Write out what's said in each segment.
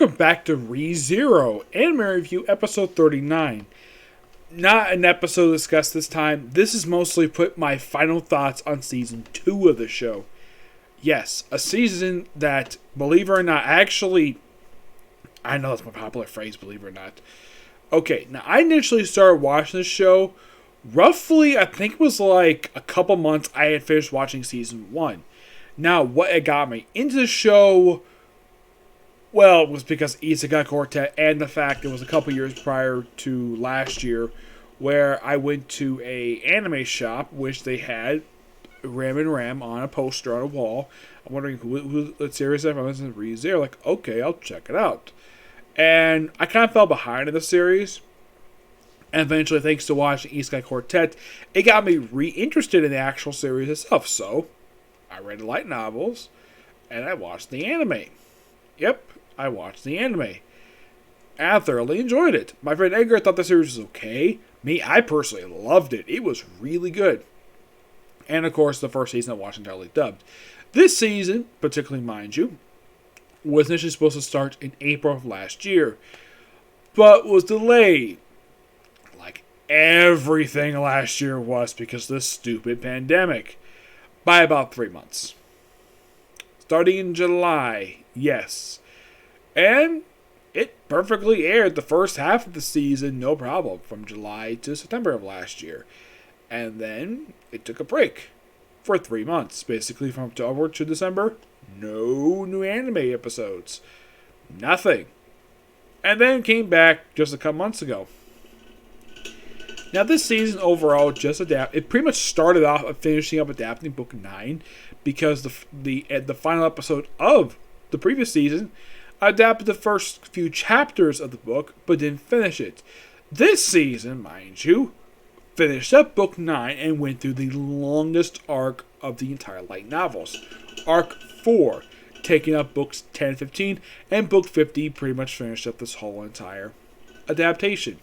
welcome back to ReZero Anime Review episode 39. Not an episode discussed this time. This is mostly put my final thoughts on season 2 of the show. Yes, a season that, believe it or not, I know that's my popular phrase, believe it or not. Okay, now I initially started watching this show roughly, I think it was like a couple months I had finished watching season 1. Now, what it got me into the show, well, it was because Isekai Quartet and the fact it was a couple years prior to last year where I went to a anime shop, which they had Ram and Ram on a poster on a wall. I'm wondering who the series is. I was in ReZero, like, okay, I'll check it out. And I kind of fell behind in the series. And eventually, thanks to watching Isekai Quartet, it got me re-interested in the actual series itself. So, I read the light novels, and I watched the anime. Yep, I watched the anime. And I thoroughly enjoyed it. My friend Edgar thought the series was okay. Me, I personally loved it. It was really good. And of course, the first season I watched entirely dubbed. This season, particularly mind you, was initially supposed to start in April of last year, but was delayed. Like everything last year was because of this stupid pandemic. By about 3 months. Starting in July, yes. And it perfectly aired the first half of the season, no problem, from July to September of last year. And then it took a break for 3 months, basically from October to December. No new anime episodes. Nothing. And then came back just a couple months ago. Now, this season overall just it pretty much started off of finishing up adapting Book 9 because the final episode of the previous season adapted the first few chapters of the book but didn't finish it. This season, mind you, finished up Book 9 and went through the longest arc of the entire light novels. Arc 4, taking up books 10 and 15, and Book 50 pretty much finished up this whole entire adaptation.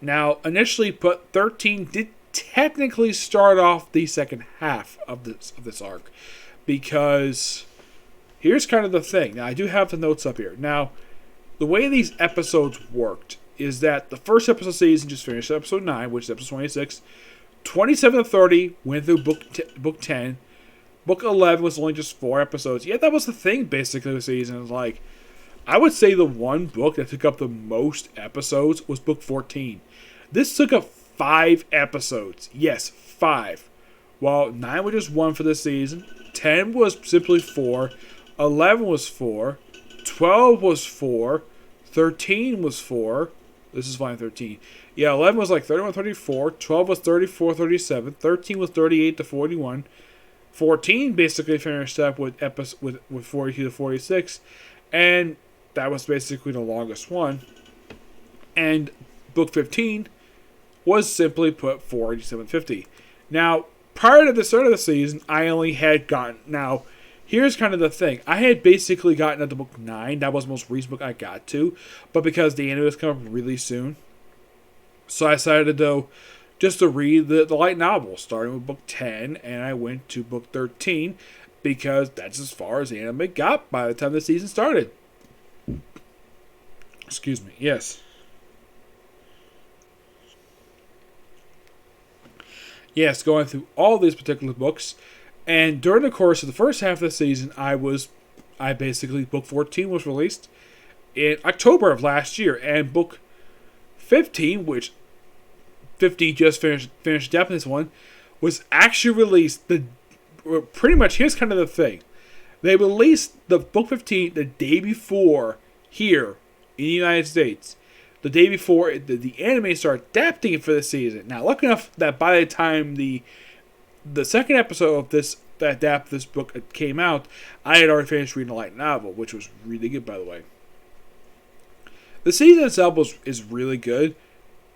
Now, initially, Book 13 did technically start off the second half of this arc, because here's kind of the thing. Now, I do have the notes up here. Now, the way these episodes worked is that the first episode of the season just finished episode 9, which is episode 26. 27 to 30 went through book 10. Book 11 was only just 4 episodes. Yeah, that was the thing, basically, of the season. Like, I would say the one book that took up the most episodes was book 14. This took up 5 episodes. Yes, 5. While 9 was just 1 for this season. 10 was simply 4. 11 was 4. 12 was 4. 13 was 4. This is line 13. Yeah, 11 was like 31, 34. 12 was 34, 37. 13 was 38 to 41. 14 basically finished up with 42 to 46. And that was basically the longest one. And book 15 was simply put 4750. Now, prior to the start of the season, I only had gotten... Now, here's kind of the thing. I had basically gotten up to book 9. That was the most recent book I got to. But because the anime was coming up really soon, so I decided to just to read the light novel, starting with book 10, and I went to book 13, because that's as far as the anime got by the time the season started. Excuse me. Yes. Yes, going through all these particular books. And during the course of the first half of the season, book 14 was released in October of last year. And book 15, which 50 just finished adapting this one, was actually released pretty much, here's kind of the thing. They released the book 15 the day before here in the United States. The day before the anime started adapting it for the season. Now, lucky enough that by the time the second episode of this book came out, I had already finished reading the light novel, which was really good, by the way. The season itself is really good.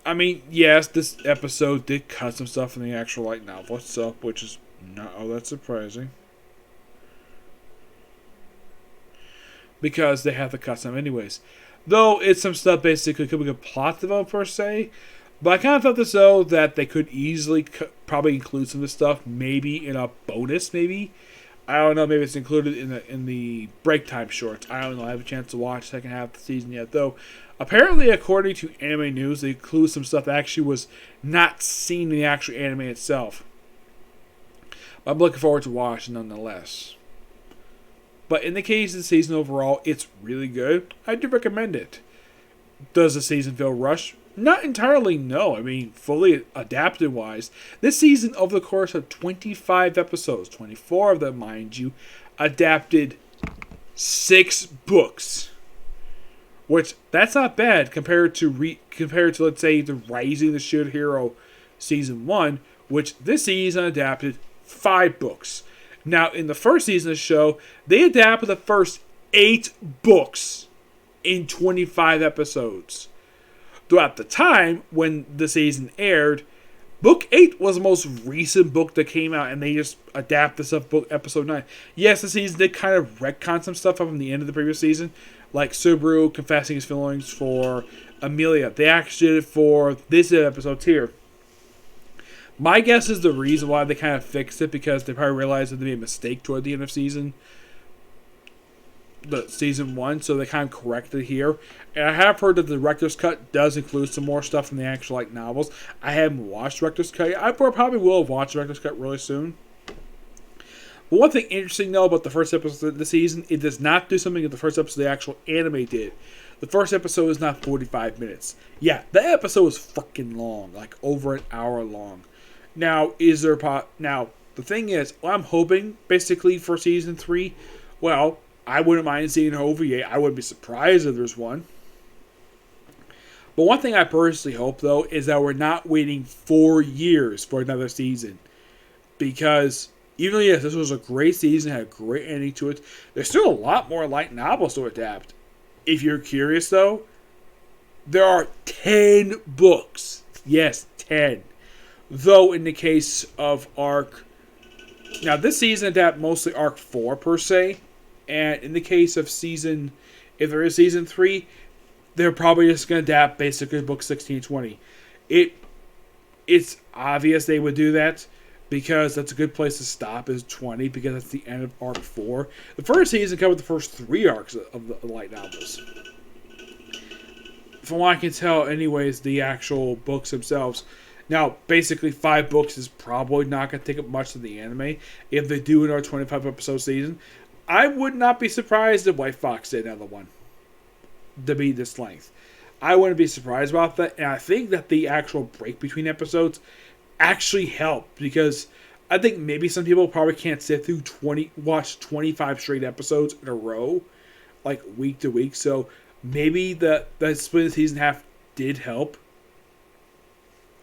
I mean, yes, this episode did cut some stuff from the actual light novel itself, which is not all that surprising, because they have to cut some anyways. Though it's some stuff basically could be a plot development per se, but I kind of felt as though that they could easily probably include some of this stuff, maybe in a bonus, maybe. I don't know. Maybe it's included in the break time shorts. I don't know. I have a chance to watch the second half of the season yet, though. Apparently, according to Anime News, they include some stuff that actually was not seen in the actual anime itself. But I'm looking forward to watching nonetheless. But in the case of the season overall, it's really good. I do recommend it. Does the season feel rushed? Not entirely, no. I mean, fully adapted wise. This season, over the course of 25 episodes, 24 of them, mind you, adapted 6 books. Which, that's not bad compared to, let's say, the Rising the Shield Hero Season 1, which this season adapted 5 books. Now, in the first season of the show, they adapted the first 8 books in 25 episodes. Throughout the time when the season aired, Book 8 was the most recent book that came out, and they just adapted stuff book episode 9. Yes, the season did kind of retcon some stuff from the end of the previous season, like Subaru confessing his feelings for Amelia. They actually did it for this episode here. My guess is the reason why they kind of fixed it because they probably realized that they made a mistake toward the end of season 1, so they kind of corrected it here. And I have heard that the director's cut does include some more stuff from the actual novels. I haven't watched director's cut yet. I probably will watch director's cut really soon. But one thing interesting though about the first episode of the season, it does not do something that the first episode of the actual anime did. The first episode is not 45 minutes. Yeah, that episode was freaking long, like over an hour long. Now, now the thing is, I'm hoping basically for season 3. Well, I wouldn't mind seeing an OVA. I wouldn't be surprised if there's one. But one thing I personally hope, though, is that we're not waiting 4 years for another season. Because even though, yes, this was a great season, had a great ending to it, there's still a lot more light novels to adapt. If you're curious, though, there are 10 books. Yes, 10. Though, in the case of Arc... Now, this season adapts mostly Arc 4, per se. And in the case of if there is season 3, they're probably just going to adapt basically book 16 and 20. It's obvious they would do that because that's a good place to stop is 20 because that's the end of Arc 4. The first season covered the first 3 arcs of the light novels. From what I can tell, anyways, the actual books themselves. Now, basically 5 books is probably not going to take up much of the anime if they do another 25 episode season. I would not be surprised if White Fox did another one to be this length. I wouldn't be surprised about that, and I think that the actual break between episodes actually helped because I think maybe some people probably can't sit through watch 25 straight episodes in a row, like week to week. So maybe the split of the season half did help.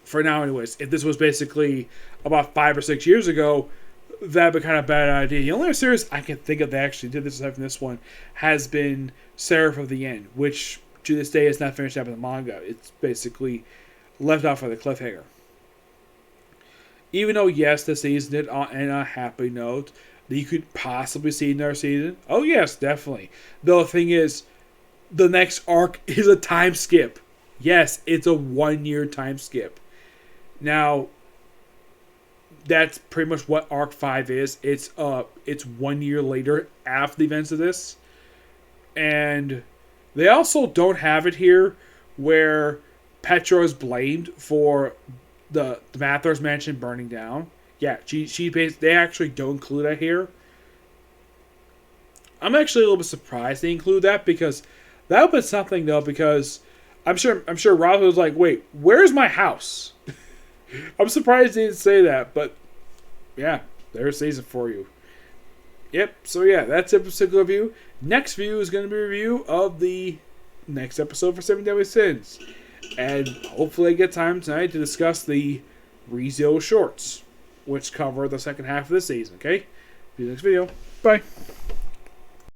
For now, anyways, if this was basically about 5 or 6 years ago, that'd be kind of a bad idea. The only series I can think of that actually did this aside from this one has been Seraph of the End, which to this day is not finished up in the manga. It's basically left off with a cliffhanger. Even though, yes, the season did end on a happy note, that you could possibly see another season. Oh, yes, definitely. Though the thing is, the next arc is a time skip. Yes, it's a 1-year time skip. Now, that's pretty much what Arc 5 is. It's 1 year later after the events of this. And they also don't have it here where Petra is blamed for the Mathers mansion burning down. Yeah, they actually don't include that here. I'm actually a little bit surprised they include that because that would be something though because I'm sure Rob was like, wait, where's my house? I'm surprised they didn't say that, but yeah, there's season for you. Yep, so yeah, that's episode review. Next view is going to be a review of the next episode for 7 Deadly Sins. And hopefully I get time tonight to discuss the ReZero shorts, which cover the second half of the season, okay? See you next video. Bye.